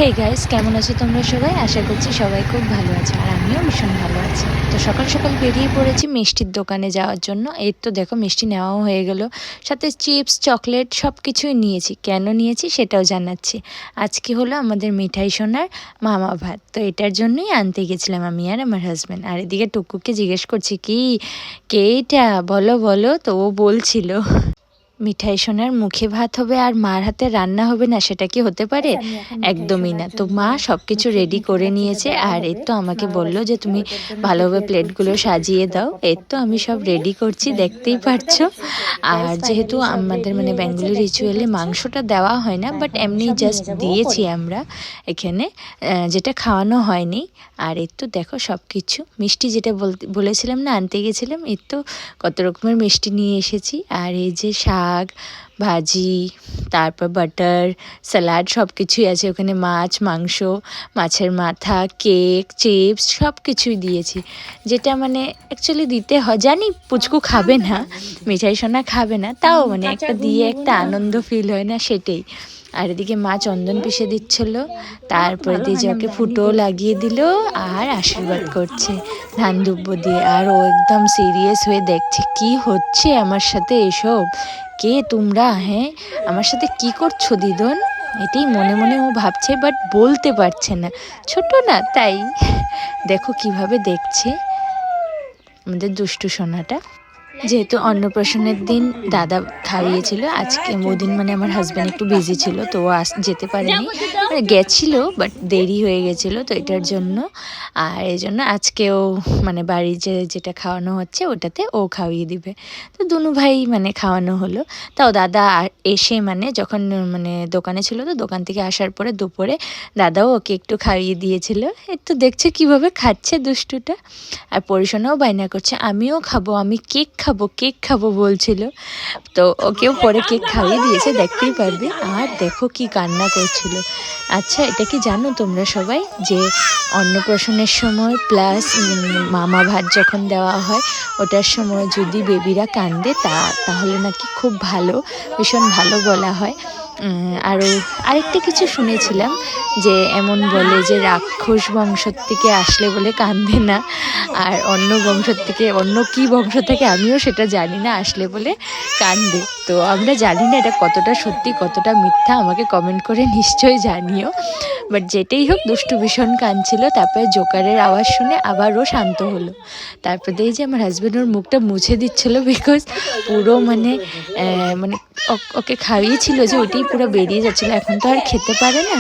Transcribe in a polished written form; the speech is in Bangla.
হে গাইস, কেমন আছো তোমরা সবাই? আশা করছি সবাই খুব ভালো আছে আর আমিও ভীষণ ভালো আছি। তো সকাল সকাল বেরিয়ে পড়েছি মিষ্টির দোকানে যাওয়ার জন্য। এই তো দেখো মিষ্টি নেওয়াও হয়ে গেল, সাথে চিপস চকলেট সব কিছুই নিয়েছি। কেন নিয়েছি সেটাও জানাচ্ছি। আজকে হলো আমাদের মিঠাই সোনার মামা ভাত, তো এটার জন্যই আনতে গেছিলাম আমি আর আমার হাজব্যান্ড। আর এদিকে টুকুকে জিজ্ঞেস করছি কি কে এটা, বলো বলো। তো ও বলছিল মিঠাই সোনার মুখে ভাত হবে আর মার হাতে রান্না হবে না, সেটা কি হতে পারে? একদমই না। তো মা সব কিছু রেডি করে নিয়েছে আর এর তো আমাকে বলল যে তুমি ভালোভাবে প্লেটগুলো সাজিয়ে দাও। এর তো আমি সব রেডি করছি, দেখতেই পারছো। আর যেহেতু আমাদের মানে বেঙ্গলি রিচুয়ালে মাংসটা দেওয়া হয় না, বাট এমনি জাস্ট দিয়েছি আমরা এখানে, যেটা খাওয়ানো হয়নি। আর এর তো দেখো সব কিছু মিষ্টি যেটা বলেছিলাম না আনতে গেছিলাম, এর তো কত রকমের মিষ্টি নিয়ে এসেছি। আর এই যে শাক ভাজি, তারপর বাটার স্যালাড সব কিছুই আছে ওখানে, মাছ মাংস, মাছের মাথা, কেক, চিপস সব কিছুই দিয়েছি। যেটা মানে অ্যাকচুয়ালি দিতে হয়, জানি পুচকু খাবে না, মিঠাই সোনা খাবে না, তাও মানে একটা দিয়ে একটা আনন্দ ফিল হয় না, সেটাই। আর এদিকে মা চন্দন পিষে দিচ্ছিল, তারপরে দিয়ে যে ওকে ফুটো লাগিয়ে দিল আর আশীর্বাদ করছে ধান দুব্য দিয়ে। আর ও একদম সিরিয়াস হয়ে দেখছে কি হচ্ছে আমার সাথে এসব, কে তোমরা, হ্যাঁ আমার সাথে কি করছো দিদন, এটাই মনে মনে ও ভাবছে, বাট বলতে পারছে না, ছোট না তাই। দেখো কিভাবে দেখছে আমাদের দুষ্টু সোনাটা। যেহেতু অন্নপ্রাশনের দিন দাদা খাইয়েছিল, আজকে ওদিন মানে আমার হাজব্যান্ড একটু বিজি ছিল, তো ও যেতে পারেনি, মানে গেছিলো বাট দেরি হয়ে গেছিলো, তো এটার জন্য। আর এই জন্য আজকেও মানে বাড়ি যেটা খাওয়ানো হচ্ছে ওটাতে ও খাওয়িয়ে দিবে। তো দুনু ভাই মানে খাওয়ানো হলো। তাও দাদা এসে মানে যখন মানে দোকানে ছিল, তো দোকান থেকে আসার পরে দুপুরে দাদাও ওকে একটু খাইয়ে দিয়েছিল। একটু দেখছে কিভাবে খাচ্ছে দুষ্টুটা। আর পরিশোনাও বায়না করছে আমিও খাবো, আমি কেক খাবো কেক খাবো বলছিল। তো ওকেও পরে কেক খাইয়ে দিয়েছে, দেখতেই পারবে। আর দেখো কি কান্না করছিল। আচ্ছা এটা কি জানো তোমরা সবাই যে অন্নপ্রাশনের সময় প্লাস মামা ভাত যখন দেওয়া হয় ওটার সময় যদি বেবিরা কান্দে তাহলে নাকি খুব ভালো, ভীষণ ভালো বলা হয়। আরও আরেকটা কিছু শুনেছিলাম যে এমন বলে যে রাক্ষস বংশ থেকে আসলে বলে কান্দে না, আর অন্য বংশ থেকে, অন্য কি বংশ থেকে আমিও সেটা জানি না, আসলে বলে কান্দে। তো আমরা জানি না এটা কতটা সত্যি কতটা মিথ্যা, আমাকে কমেন্ট করে নিশ্চয়ই জানিও। বাট যেটাই হোক দুষ্টু ভীষণ কাঁদছিল, তারপরে জোকারের আওয়াজ শুনে আবারও শান্ত হলো। তারপরে এই যে আমার হাজব্যান্ড ওর মুখটা মুছে দিচ্ছিলো, বিকজ পুরো মানে মানে ওকে খাইয়েছিল যে ওইটাই পুরো বেরিয়ে যাচ্ছিলো, এখন তো আর খেতে পারে না।